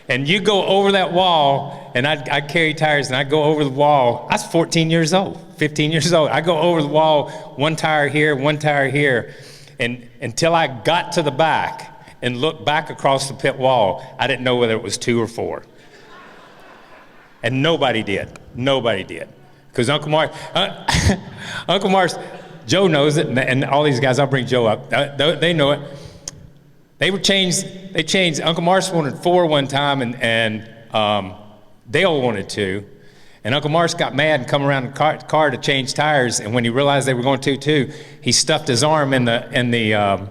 And you go over that wall, and I'd carry tires, and I'd go over the wall. I was 14 years old, 15 years old. I go over the wall, one tire here, and until I got to the back and looked back across the pit wall, I didn't know whether it was 2 or 4. And nobody did. Because Uncle Morris, Joe knows it, and all these guys, I'll bring Joe up, they know it. They changed, Uncle Morris wanted 4 one time, and Dale wanted 2. And Uncle Morris got mad and come around the car to change tires, and when he realized they were going 2-2, he stuffed his arm in the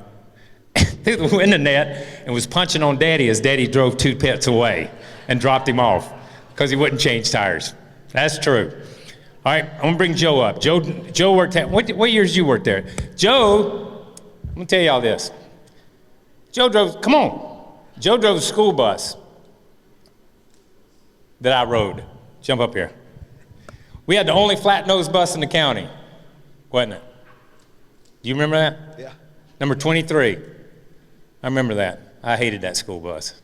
window net and was punching on Daddy as Daddy drove 2 pits away and dropped him off because he wouldn't change tires. That's true. All right, I'm gonna bring Joe up. Joe worked at, what years did you work there? Joe, I'm gonna tell y'all this. Joe drove the school bus that I rode. Jump up here. We had the only flat-nosed bus in the county, wasn't it? Do you remember that? Yeah. Number 23. I remember that. I hated that school bus.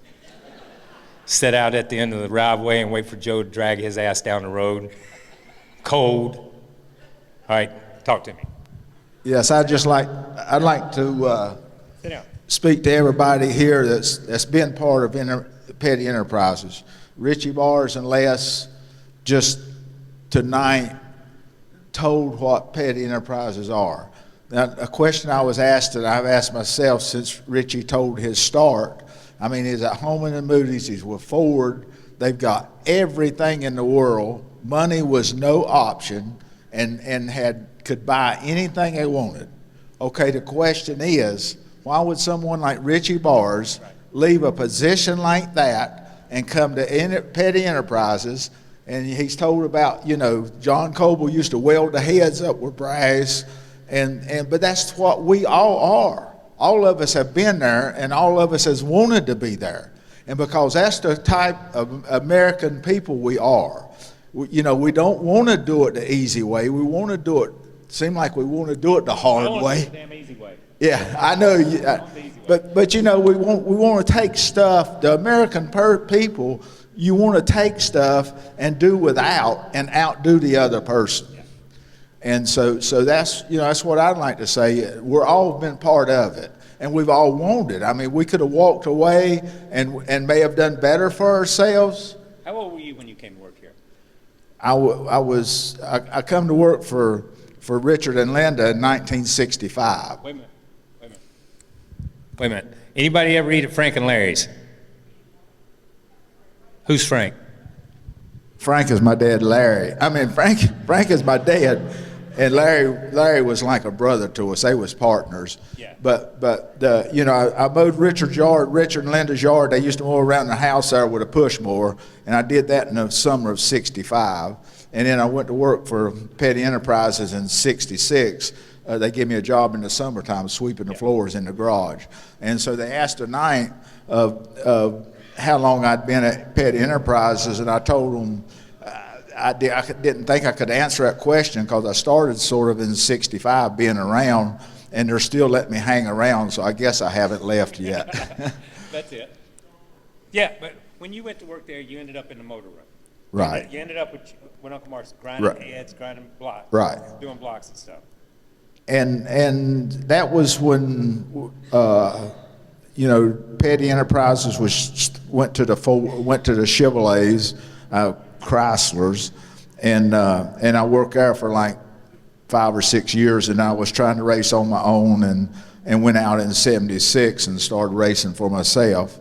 Sit out at the end of the driveway and wait for Joe to drag his ass down the road. Cold. All right, talk to me. Yes, I'd like to Sit down. speak to everybody here that's been part of Petty Enterprises. Ritchie Barsz and Les just tonight told what Petty Enterprises are. Now, a question I was asked, and I've asked myself since Ritchie told his start, I mean, he's at Holman and Moody's, he's with Ford, they've got everything in the world. Money was no option, and could buy anything they wanted. Okay, the question is, why would someone like Ritchie Barsz leave a position like that and come to Petty Enterprises? And he's told about, you know, John Coble used to weld the heads up with brass, but that's what we all are. all of us have been there, and all of us has wanted to be there. And because that's the type of American people we are. We don't want to do it the easy way. We want to do it, seem like we want to do it the hard way. The damn easy way. Yeah, I know. But we want to take stuff, the American people, you want to take stuff and do without and outdo the other person. Yeah. And so that's, that's what I'd like to say. We're all been part of it. And we've all wanted. I mean, we could have walked away and may have done better for ourselves. How old were you when you came to work here? I come to work for Richard and Linda in 1965. Wait a minute. Anybody ever eat at Frank and Larry's? Who's Frank? Frank is my dad, Larry. I mean, Frank is my dad, and Larry was like a brother to us. They was partners. Yeah. But I mowed Richard and Linda's yard. They used to mow around the house there with a push mower, and I did that in the summer of '65. And then I went to work for Petty Enterprises in '66. They gave me a job in the summertime sweeping the floors in the garage. And so they asked tonight of how long I'd been at Petty Enterprises, and I told them I didn't think I could answer that question because I started sort of in '65 being around, and they're still letting me hang around, so I guess I haven't left yet. That's it. Yeah, but when you went to work there, you ended up in the motor room. Right. You ended up with Uncle Mark's grinding heads, grinding blocks. Right. Doing blocks and stuff. And that was when Petty Enterprises went to the Chevrolets, Chryslers, and I worked there for like 5 or 6 years, and I was trying to race on my own, and went out in '76 and started racing for myself,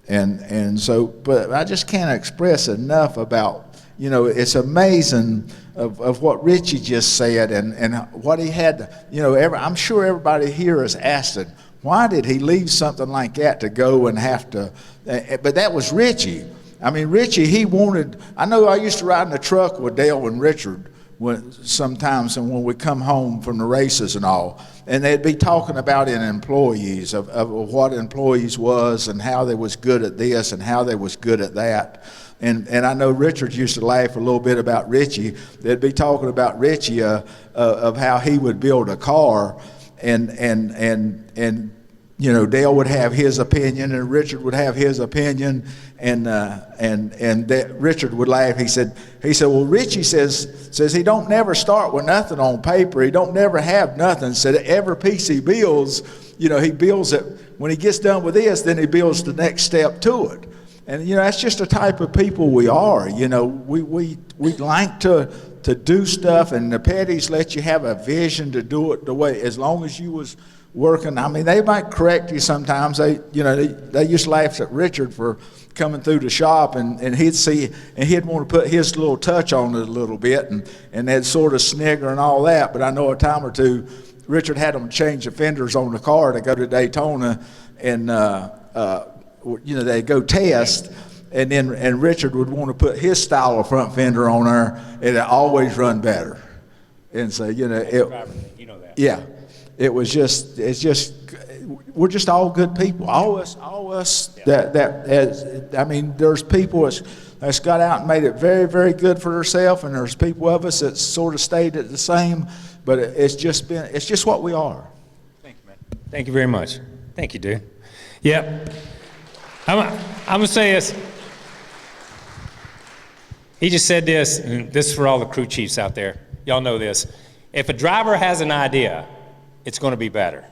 and so, but I just can't express enough about, it's amazing of what Ritchie just said and what he had, I'm sure everybody here has asked it, why did he leave something like that to go and have to, but that was Ritchie. I mean, Ritchie, he wanted, I know I used to ride in the truck with Dale and Richard sometimes, and when we come home from the races and all, and they'd be talking about employees, of what employees was and how they was good at this and how they was good at that. And I know Richard used to laugh a little bit about Ritchie. They'd be talking about Ritchie of how he would build a car, and Dale would have his opinion and Richard would have his opinion, and Richard would laugh. He said, well, Ritchie says he don't never start with nothing on paper. He don't never have nothing. Said every piece he builds, he builds it. When he gets done with this, then he builds the next step to it. And that's just the type of people we are. We like to do stuff, and the Petties let you have a vision to do it the way, as long as you was working. I mean, they might correct you sometimes. They used to laugh at Richard for coming through the shop, and he'd see, and he'd want to put his little touch on it a little bit, and they'd sort of snigger and all that. But I know a time or two, Richard had them change the fenders on the car to go to Daytona, and they'd go test, and Richard would want to put his style of front fender on there, and it always run better. And so, yeah. It's just, we're just all good people. All us there's people that's got out and made it very, very good for themselves, and there's people of us that sort of stayed at the same, but it's just what we are. Thank you, man. Thank you very much. Thank you, dude. Yep. I'm gonna say this. He just said this, and this is for all the crew chiefs out there. Y'all know this. If a driver has an idea, it's going to be better.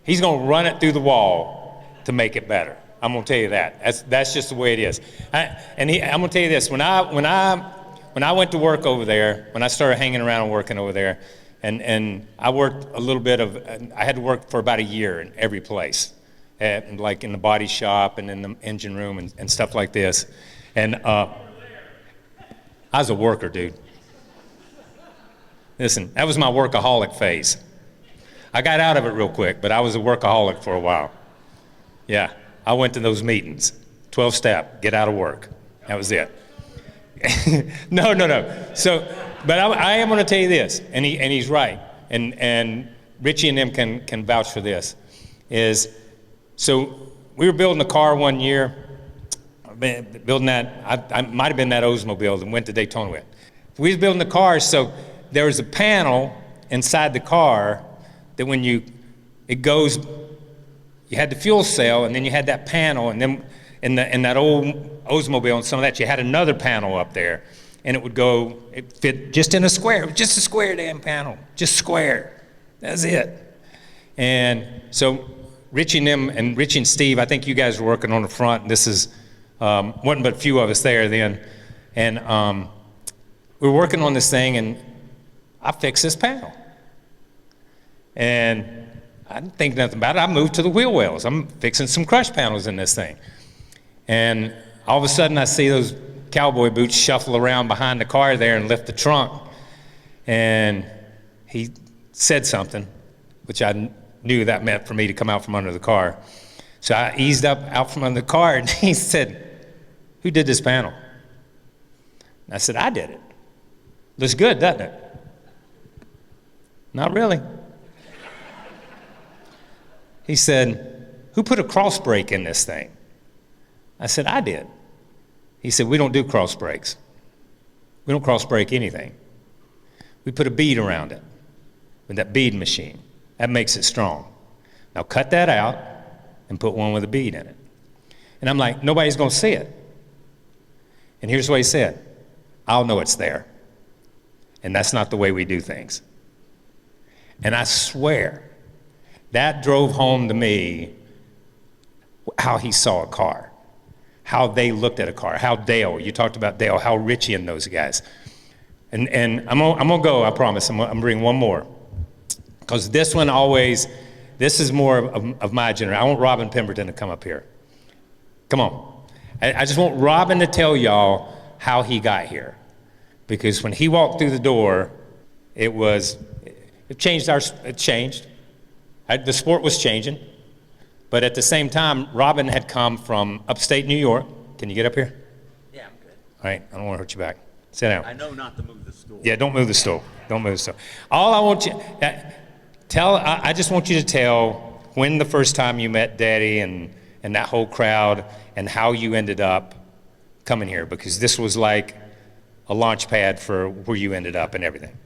He's going to run it through the wall to make it better. I'm going to tell you that. That's just the way it is. I'm going to tell you this. When I went to work over there, when I started hanging around and working over there, and I worked a little bit I had to work for about a year in every place, like in the body shop and in the engine room and stuff like this. And I was a worker, dude. Listen, that was my workaholic phase. I got out of it real quick, but I was a workaholic for a while. Yeah, I went to those meetings, 12-step, get out of work. That was it. No. So, but I am going to tell you this, and he's right. And Ritchie and them can vouch for this, is, so we were building a car one year, building that, I might have been that Oldsmobile that went to Daytona with. We was building the car, so there was a panel inside the car that when it goes, you had the fuel cell, and then you had that panel, and then in that old Oldsmobile and some of that, you had another panel up there, and it fit just in a square, just a square damn panel, just square. That's it. And so Ritchie and them, and Ritchie and Steve, I think you guys were working on the front, and this is, wasn't but a few of us there then, and we were working on this thing, and I fixed this panel. And I didn't think nothing about it. I moved to the wheel wells. I'm fixing some crush panels in this thing. And all of a sudden I see those cowboy boots shuffle around behind the car there and lift the trunk. And he said something, which I knew that meant for me to come out from under the car. So I eased up out from under the car, and he said, "Who did this panel?" And I said, "I did it. Looks good, doesn't it?" "Not really." He said, "Who put a cross brake in this thing?" I said, "I did." He said, "We don't do cross brakes. We don't cross brake anything. We put a bead around it with that bead machine. That makes it strong. Now cut that out and put one with a bead in it." And I'm like, nobody's gonna see it. And here's what he said: "I'll know it's there. And that's not the way we do things." And I swear, that drove home to me how he saw a car, how they looked at a car, how Dale, you talked about Dale, how Ritchie and those guys. And I'm gonna go, I promise, I'm gonna bring one more. Because this one always, this is more of my generation. I want Robin Pemberton to come up here. Come on. I just want Robin to tell y'all how he got here. Because when he walked through the door, it changed. The sport was changing. But at the same time, Robin had come from upstate New York. Can you get up here? Yeah, I'm good. All right, I don't want to hurt your back. Sit down. I know not to move the stool. Yeah, don't move the stool. Don't move the stool. All I want you, I just want you to tell when the first time you met Daddy and that whole crowd and how you ended up coming here, because this was like a launch pad for where you ended up and everything.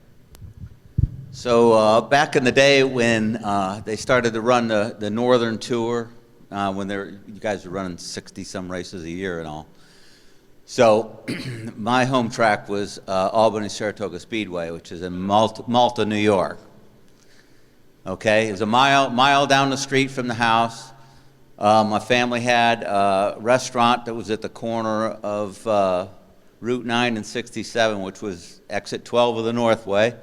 So back in the day when they started to run the Northern Tour, when you guys were running 60-some races a year and all. So my home track was Albany-Saratoga Speedway, which is in Malta, New York. Okay, it was a mile down the street from the house. My family had a restaurant that was at the corner of Route 9 and 67, which was exit 12 of the Northway.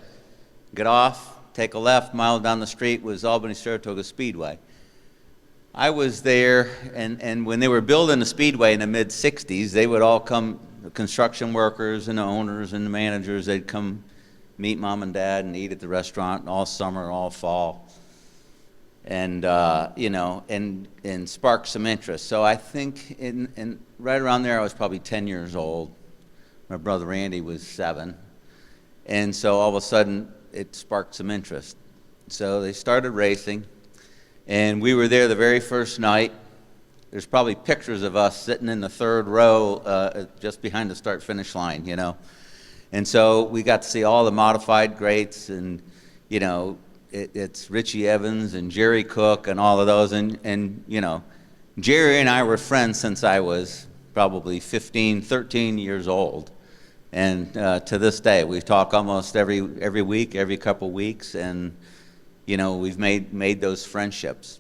Get off, take a left, mile down the street was Albany-Saratoga Speedway. I was there, and when they were building the Speedway in the mid-'60s, they would all come, the construction workers and the owners and the managers, they'd come meet Mom and Dad and eat at the restaurant all summer, all fall, and you know, and spark some interest. So I think right around there I was probably 10 years old. My brother Randy was 7. And so all of a sudden it sparked some interest. So they started racing, and we were there the very first night. There's probably pictures of us sitting in the 3rd row just behind the start-finish line, you know. And so we got to see all the modified greats, and, you know, it's Richie Evans and Jerry Cook and all of those. And you know, Jerry and I were friends since I was probably 15, 13 years old. And to this day, we talk almost every week, every couple weeks, and you know, we've made those friendships.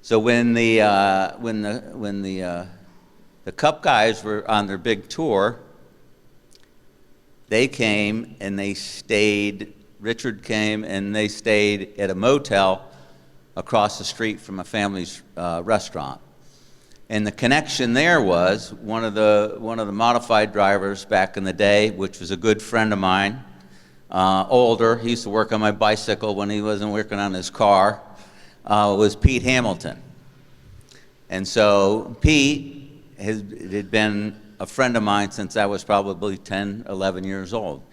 So when the Cup guys were on their big tour, they came and they stayed. Richard came and they stayed at a motel across the street from a family's restaurant. And the connection there was one of the modified drivers back in the day, which was a good friend of mine, older. He used to work on my bicycle when he wasn't working on his car, was Pete Hamilton. And so Pete had been a friend of mine since I was probably 10, 11 years old.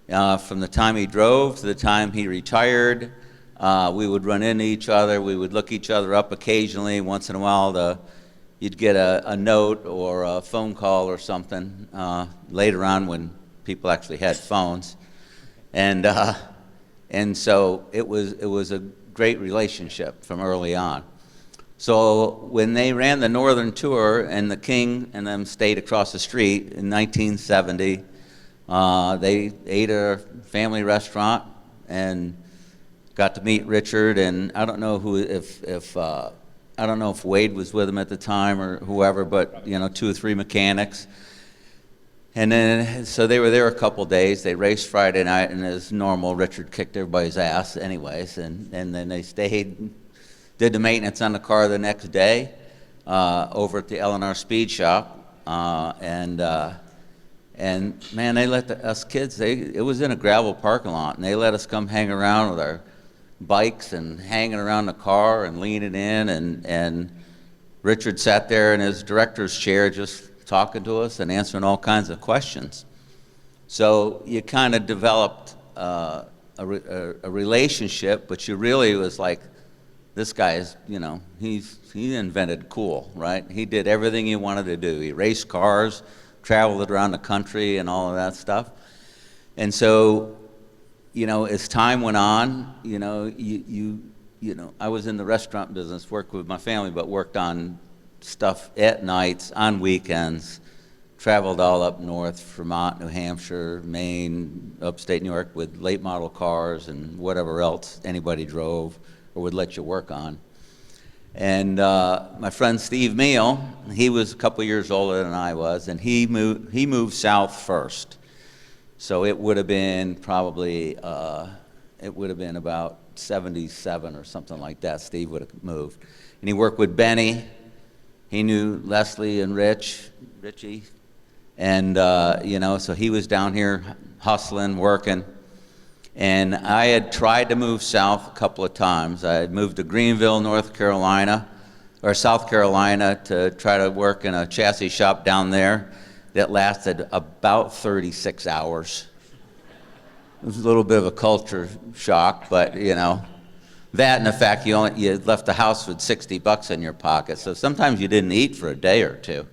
From the time he drove to the time he retired, We would run into each other. We would look each other up occasionally. Once in a while, you'd get a note or a phone call or something later on when people actually had phones. And so it was a great relationship from early on. So when they ran the Northern Tour and the King and them stayed across the street in 1970, they ate at a family restaurant and got to meet Richard, and I don't know I don't know if Wade was with him at the time or whoever, but 2 or 3 mechanics. And then, so they were there a couple days. They raced Friday night, and as normal, Richard kicked everybody's ass anyways. And then they stayed, did the maintenance on the car the next day over at the L&R Speed Shop. And man, they let us kids, it was in a gravel parking lot, and they let us come hang around with our bikes and hanging around the car and leaning in. And Richard sat there in his director's chair just talking to us and answering all kinds of questions. So you kind of developed a relationship, but you really was like, this guy is, he invented cool, right? He did everything he wanted to do. He raced cars, traveled around the country and all of that stuff. And so, as time went on, I was in the restaurant business, worked with my family, but worked on stuff at nights, on weekends, traveled all up north, Vermont, New Hampshire, Maine, upstate New York with late model cars and whatever else anybody drove or would let you work on. And my friend Steve Meal, he was a couple years older than I was, and he moved south first. So it would have been probably, about 77 or something like that, Steve would have moved. And he worked with Benny. He knew Leslie and Ritchie, and so he was down here hustling, working. And I had tried to move south a couple of times. I had moved to Greenville, South Carolina, to try to work in a chassis shop down there that lasted about 36 hours. It was a little bit of a culture shock, but that and the fact you left the house with $60 in your pocket. So sometimes you didn't eat for a day or two.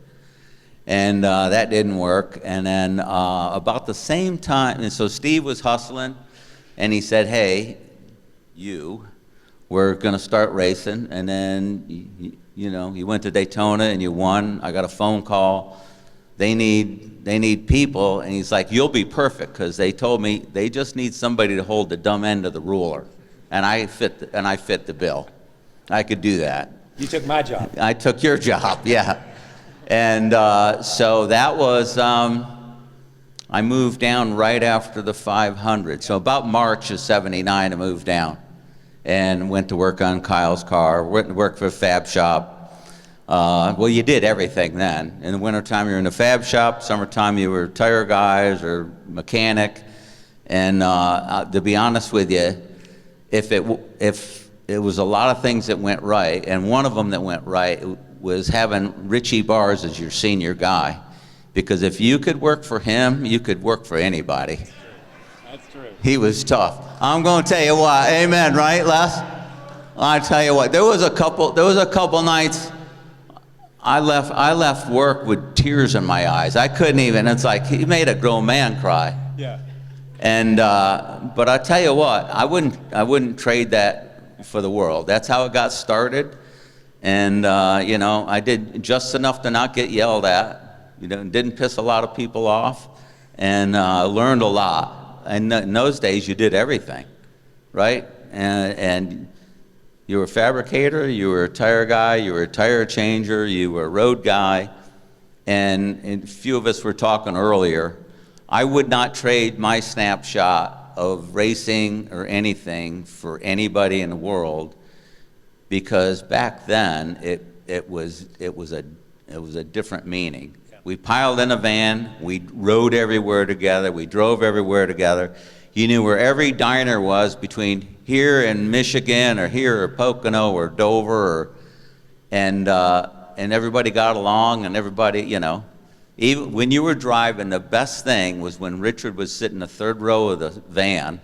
And that didn't work. And then about the same time, and so Steve was hustling, and he said, hey, we're gonna start racing. And then, you went to Daytona and you won. I got a phone call. They need people. And he's like, you'll be perfect, because they told me they just need somebody to hold the dumb end of the ruler. And I fit the bill. I could do that. You took my job. I took your job, yeah. And so that was, I moved down right after the 500. So about March of '79, I moved down and went to work on Kyle's car, went to work for a fab shop. Well, you did everything then. In the wintertime, you were in the fab shop. Summertime, you were tire guys or mechanic. And to be honest with you, if it was a lot of things that went right, and one of them that went right was having Ritchie Barsz as your senior guy. Because if you could work for him, you could work for anybody. That's true. He was tough. I'm going to tell you what, amen, right, Les? I tell you what, there was a couple nights I left work with tears in my eyes. I couldn't even, it's like he made a grown man cry. Yeah. And but I tell you what, I wouldn't trade that for the world. That's how it got started. And I did just enough to not get yelled at. Didn't piss a lot of people off, and learned a lot. And in those days, you did everything, right? And you were a fabricator, you were a tire guy, you were a tire changer, you were a road guy. And a few of us were talking earlier, I would not trade my snapshot of racing or anything for anybody in the world, because back then it was a different meaning. We piled in a van, we rode everywhere together, we drove everywhere together. You knew where every diner was between here and Michigan, or here or Pocono or Dover, and everybody got along, and everybody, even when you were driving, the best thing was when Richard was sitting in the third row of the van,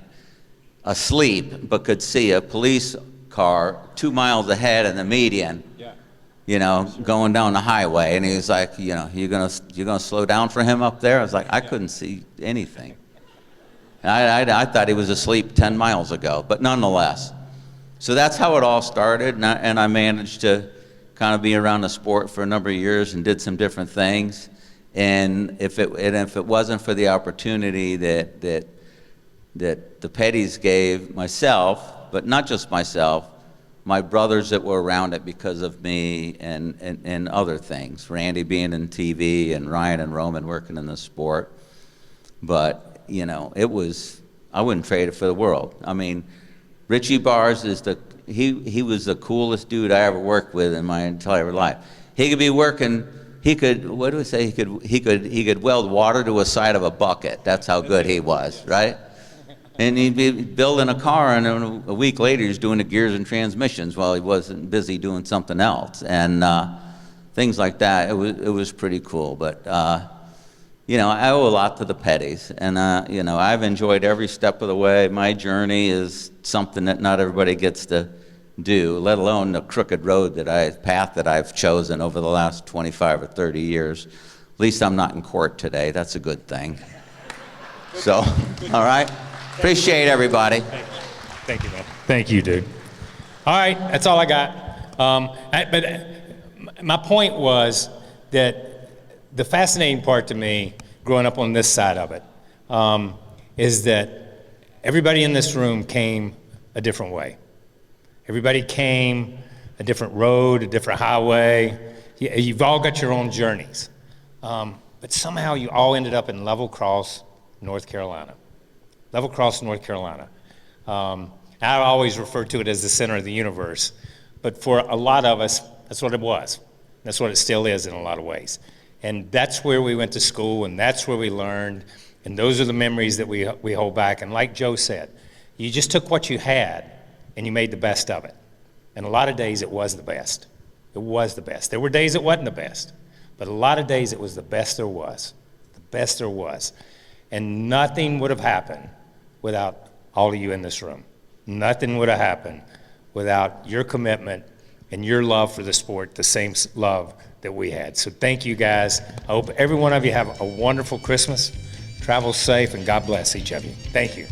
asleep, but could see a police car 2 miles ahead in the median, you know, going down the highway. And he was like, you know, you're gonna slow down for him up there? I was like, I couldn't see anything. And I thought he was asleep 10 miles ago, but nonetheless. So that's how it all started, and I managed to kind of be around the sport for a number of years and did some different things. And if it wasn't for the opportunity that the Pettys gave myself, but not just myself, my brothers that were around it because of me and other things, Randy being in TV and Ryan and Roman working in the sport. But, you know, I wouldn't trade it for the world. I mean, Ritchie Barsz is he was the coolest dude I ever worked with in my entire life. He could be working, he could weld water to a side of a bucket. That's how good he was, right? And he'd be building a car, and then a week later he's doing the gears and transmissions while he wasn't busy doing something else, and things like that. It was pretty cool. But you know, I owe a lot to the Pettys, and you know, I've enjoyed every step of the way. My journey is something that not everybody gets to do, let alone the crooked path that I've chosen over the last 25 or 30 years. At least I'm not in court today. That's a good thing. So, all right. Appreciate everybody. Thank you, man. Thank you, dude. All right, that's all I got. But my point was that the fascinating part to me, growing up on this side of it, is that everybody in this room came a different way. Everybody came a different road, a different highway. You've all got your own journeys. But somehow you all ended up in Level Cross, North Carolina. Level Cross, North Carolina. I always refer to it as the center of the universe, but for a lot of us, that's what it was. That's what it still is in a lot of ways. And that's where we went to school, and that's where we learned, and those are the memories that we hold back. And like Joe said, you just took what you had, and you made the best of it. And a lot of days it was the best. It was the best. There were days it wasn't the best, but a lot of days it was the best there was. The best there was. And nothing would have happened without all of you in this room. Nothing would have happened without your commitment and your love for the sport, the same love that we had. So thank you guys. I hope every one of you have a wonderful Christmas. Travel safe, and God bless each of you. Thank you.